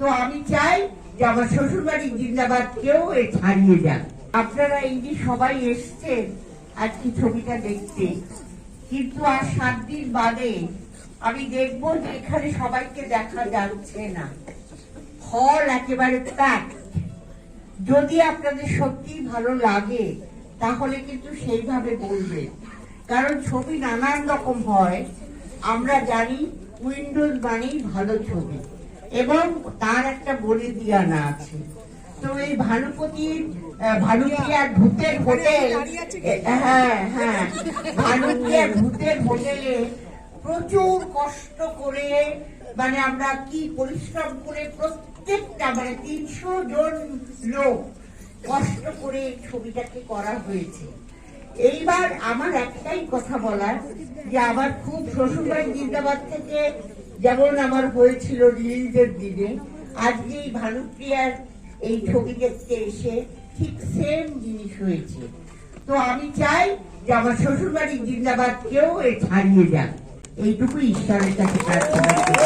তো আমি চাই যে আমার শ্বশুরবাড়ি জিন্দাবাদ কেউ ছাড়িয়ে যান। আপনারা এই যে সবাই এসছেন আজকে ছবিটা দেখতে, কিন্তু আর 7 দিন বাদে আমি দেখবো যে এখানে সবাইকে দেখা যাচ্ছে না, হল একেবারে প্যাক। যদি আপনাদের সত্যি ভালো লাগে তাহলে কিন্তু সেইভাবে বলবেন, কারণ ছবি নানান রকম হয়। আমরা জানি উইন্ডোজ মানেই ভালো ছবি এবং তার একটা বলে দিয়ানা আছে। তো এই ভানুপ্রিয়ার ভূতের হোটেল, ভানুপ্রিয়ার ভূতের হোটেলে প্রচুর কষ্ট করে, মানে আমরা কি পরিশ্রম করে প্রত্যেকটা 300 জন লোক কষ্ট করে ছবিটাকে করা হয়েছে। এইবার আমার একটাই কথা বলার, যে আমার খুব শ্বশুরবাড়ি জিন্দাবাদ থেকে যেমন আমার হয়েছিল রিলিজের দিনে, আজকে এই ভানুপ্রিয়ার এই ছবি দেখতে এসে ঠিক সেম জিনিস হয়েছে। তো আমি চাই যে আমার শ্বশুরবাড়ি জিন্দাবাদ কেউ ছাড়িয়ে যান, এইটুকু ঈশ্বরের কাছে প্রার্থনা করি।